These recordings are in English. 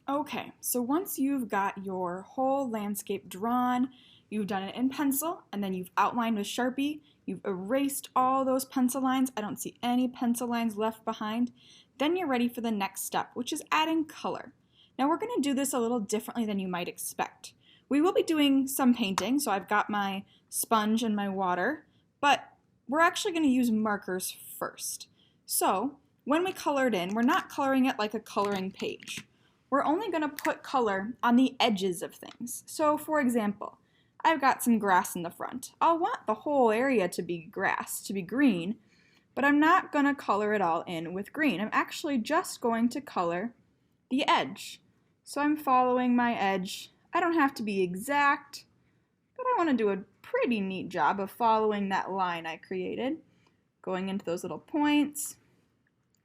Okay, so once you've got your whole landscape drawn, you've done it in pencil, and then you've outlined with Sharpie, you've erased all those pencil lines, I don't see any pencil lines left behind, then you're ready for the next step, which is adding color. Now we're going to do this a little differently than you might expect. We will be doing some painting, so I've got my sponge and my water, but we're actually going to use markers first. So when we color it in, we're not coloring it like a coloring page. We're only going to put color on the edges of things. So for example, I've got some grass in the front. I'll want the whole area to be grass, to be green, but I'm not going to color it all in with green. I'm actually just going to color the edge. So I'm following my edge. I don't have to be exact, but I want to do a pretty neat job of following that line I created, going into those little points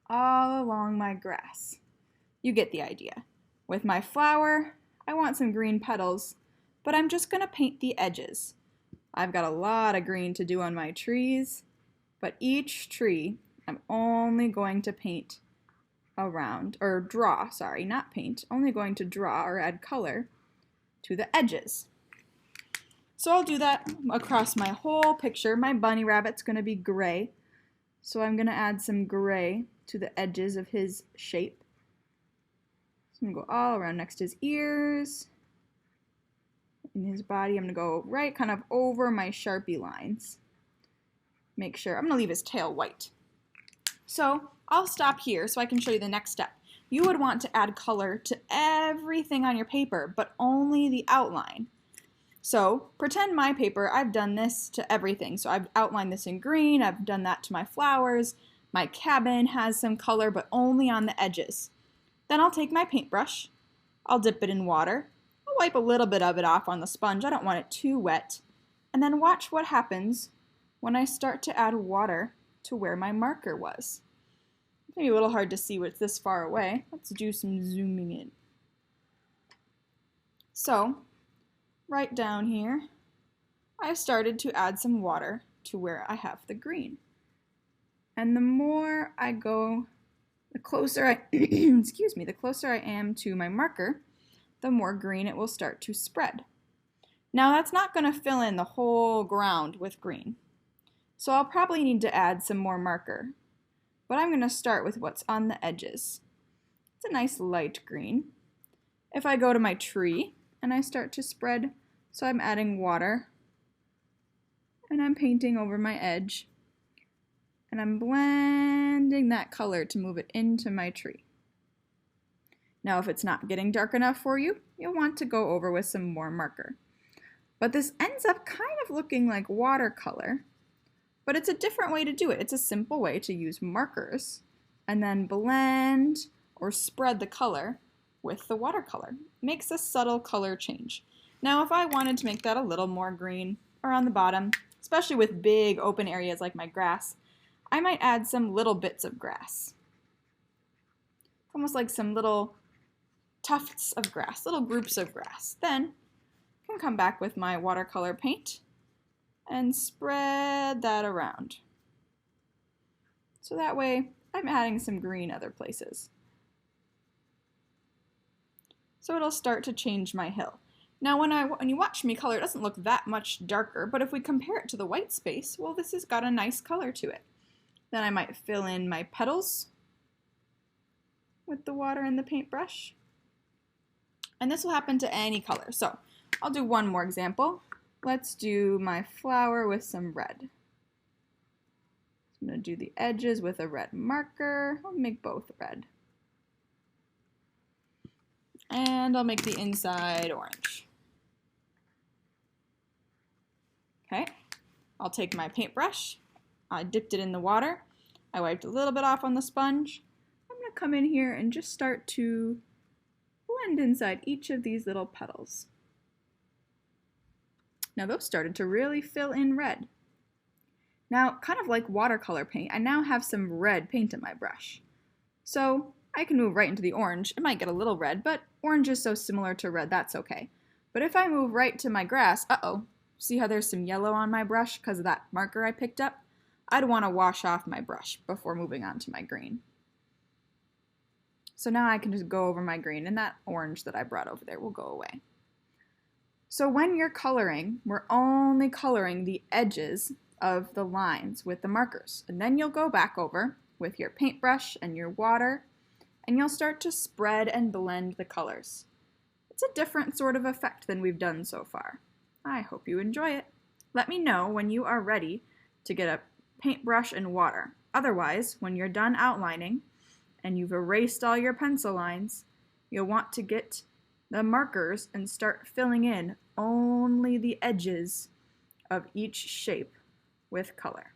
all along my grass. You get the idea. With my flower, I want some green petals, but I'm just going to paint the edges. I've got a lot of green to do on my trees, but each tree I'm only going to paint around, or draw, sorry, not paint, only going to draw or add color to the edges. So I'll do that across my whole picture. My bunny rabbit's going to be gray, so I'm going to add some gray to the edges of his shape. So I'm going to go all around next to his ears. In his body, I'm going to go right kind of over my Sharpie lines. Make sure, I'm going to leave his tail white. So I'll stop here so I can show you the next step. You would want to add color to everything on your paper, but only the outline. So pretend my paper, I've done this to everything. So I've outlined this in green, I've done that to my flowers. My cabin has some color, but only on the edges. Then I'll take my paintbrush, I'll dip it in water, I'll wipe a little bit of it off on the sponge, I don't want it too wet, and then watch what happens when I start to add water to where my marker was. Maybe a little hard to see what's this far away. Let's do some zooming in. So, right down here, I've started to add some water to where I have the green. And the more I go, the closer I, the closer I am to my marker, the more green it will start to spread. Now that's not going to fill in the whole ground with green. So I'll probably need to add some more marker. But I'm going to start with what's on the edges. It's a nice light green. If I go to my tree and I start to spread, so I'm adding water and I'm painting over my edge. And I'm blending that color to move it into my tree. Now if it's not getting dark enough for you, you'll want to go over with some more marker. But this ends up kind of looking like watercolor, but it's a different way to do it. It's a simple way to use markers and then blend or spread the color with the watercolor. It makes a subtle color change. Now if I wanted to make that a little more green around the bottom, especially with big open areas like my grass, I might add some little bits of grass. It's almost like some little tufts of grass, little groups of grass. Then I can come back with my watercolor paint and spread that around. So that way I'm adding some green other places. So it'll start to change my hill. Now when you watch me color, it doesn't look that much darker, but if we compare it to the white space, well, this has got a nice color to it. Then I might fill in my petals with the water and the paintbrush. And this will happen to any color. So I'll do one more example. Let's do my flower with some red. I'm going to do the edges with a red marker. I'll make both red. And I'll make the inside orange. Okay, I'll take my paintbrush. I dipped it in the water. I wiped a little bit off on the sponge. I'm going to come in here and just start to blend inside each of these little petals. Now those started to really fill in red. Now, kind of like watercolor paint, I now have some red paint in my brush. So I can move right into the orange. It might get a little red, but orange is so similar to red, that's okay. But if I move right to my grass, see how there's some yellow on my brush because of that marker I picked up? I'd want to wash off my brush before moving on to my green. So now I can just go over my green, and that orange that I brought over there will go away. So when you're coloring, we're only coloring the edges of the lines with the markers. And then you'll go back over with your paintbrush and your water, and you'll start to spread and blend the colors. It's a different sort of effect than we've done so far. I hope you enjoy it. Let me know when you are ready to get a paintbrush and water. Otherwise, when you're done outlining and you've erased all your pencil lines, you'll want to get the markers and start filling in only the edges of each shape with color.